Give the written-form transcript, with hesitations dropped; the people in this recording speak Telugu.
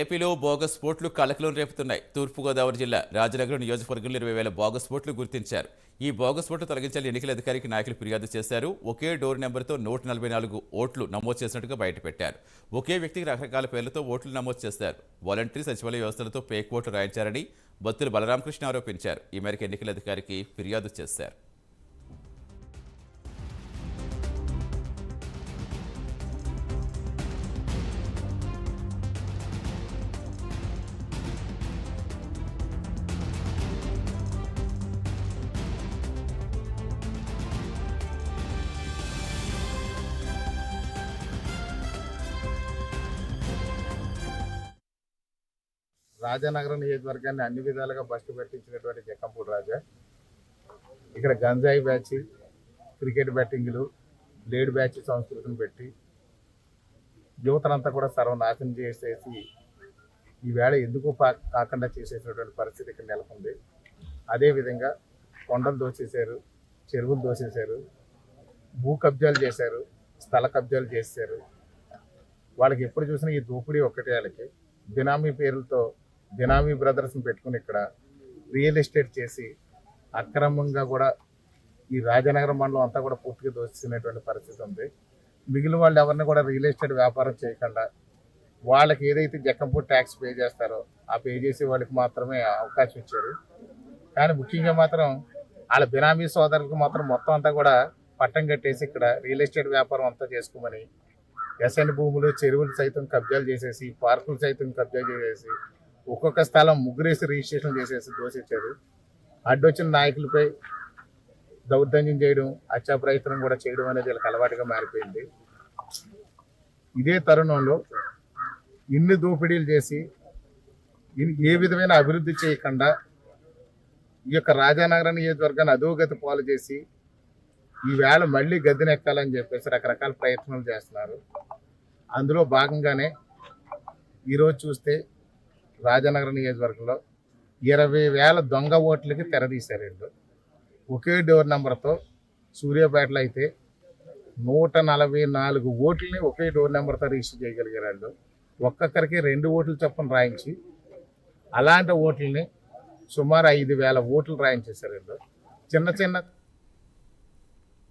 ఏపీలో బోగస్ ఓట్లు కలకలం రేపుతున్నాయి. తూర్పుగోదావరి జిల్లా రాజనగరం నియోజకవర్గంలో 20,000 బోగస్ ఓట్లు గుర్తించారు. ఈ బోగస్ ఓట్లు తొలగించాలని ఎన్నికల అధికారికి నాయకులు ఫిర్యాదు చేశారు. ఒకే డోర్ నెంబర్తో 144 ఓట్లు నమోదు చేసినట్టుగా బయటపెట్టారు. ఒకే వ్యక్తికి రకరకాల పేర్లతో ఓట్లు నమోదు చేశారు. వాలంటరీ సచివాలయ వ్యవస్థలతో పేక్ ఓట్లు రాయించారని బత్తుల బలరామకృష్ణ ఆరోపించారు. ఈ మేరకు ఎన్నికల అధికారికి ఫిర్యాదు చేశారు. రాజానగరం నియోజకవర్గాన్ని అన్ని విధాలుగా బస్టు పెట్టించినటువంటి జక్కంపూడి రాజా ఇక్కడ గంజాయి బ్యాచ్, క్రికెట్ బ్యాటింగ్లు, బ్లేడ్ బ్యాచ్ సంస్కృతిని పెట్టి యువతనంతా కూడా సర్వనాశనం చేసేసి ఈవేళ ఎందుకు కాకుండా చేసేసినటువంటి పరిస్థితి ఇక్కడ నెలకొంది. అదేవిధంగా కొండలు దోచేశారు, చెరువులు దోచేశారు, భూ కబ్జాలు చేశారు, స్థల కబ్జాలు చేశారు. వాళ్ళకి ఎప్పుడు చూసినా ఈ దోపిడీ ఒక్కటే. వాళ్ళకి బినామీ పేర్లతో బినామీ బ్రదర్స్ని పెట్టుకుని ఇక్కడ రియల్ ఎస్టేట్ చేసి అక్రమంగా కూడా ఈ రాజనగరం మండలం అంతా కూడా పూర్తిగా దోచుకునేటువంటి పరిస్థితి ఉంది. మిగిలిన వాళ్ళు ఎవరిని కూడా రియల్ ఎస్టేట్ వ్యాపారం చేయకుండా వాళ్ళకి ఏదైతే జక్కంపూడి ట్యాక్స్ పే చేస్తారో ఆ పే చేసే వాళ్ళకి మాత్రమే అవకాశం ఇచ్చారు. కానీ ముఖ్యంగా మాత్రం వాళ్ళ బినామీ సోదరులకు మాత్రం మొత్తం అంతా కూడా పట్టం కట్టేసి ఇక్కడ రియల్ ఎస్టేట్ వ్యాపారం అంతా చేసుకోమని ఎస్ఎన్ భూములు, చెరువులు సైతం కబ్జాలు చేసేసి, పార్కులు సైతం కబ్జా చేసేసి, ఒక్కొక్క స్థలం ముగ్గురేసి రిజిస్ట్రేషన్ చేసేసి దోషించారు. అడ్డొచ్చిన నాయకులపై దౌర్జన్యం చేయడం, హత్యా ప్రయత్నం కూడా చేయడం అనేది వీళ్ళకి అలవాటుగా మారిపోయింది. ఇదే తరుణంలో ఇన్ని దోపిడీలు చేసి ఏ విధమైన అభివృద్ధి చేయకుండా ఈ యొక్క రాజానగరం నియోజకవర్గాన్ని అధోగతి పాలు చేసి ఈవేళ మళ్ళీ గద్దెనెక్కాలని చెప్పేసి రకరకాల ప్రయత్నాలు చేస్తున్నారు. అందులో భాగంగానే ఈరోజు చూస్తే రాజానగరం నియోజకవర్గంలో 20,000 దొంగ ఓట్లకి తెరదీశారు. వీళ్ళు ఒకే డోర్ నెంబర్తో సూర్యాపేటలో అయితే 144 ఓట్లని ఒకే డోర్ నెంబర్తో రిజిస్టర్ చేయగలిగారు. వాళ్ళు ఒక్కొక్కరికి 2 ఓట్లు చొప్పున రాయించి అలాంటి ఓట్లని సుమారు 5,000 ఓట్లు రాయించేశారు. వీళ్ళు చిన్న చిన్న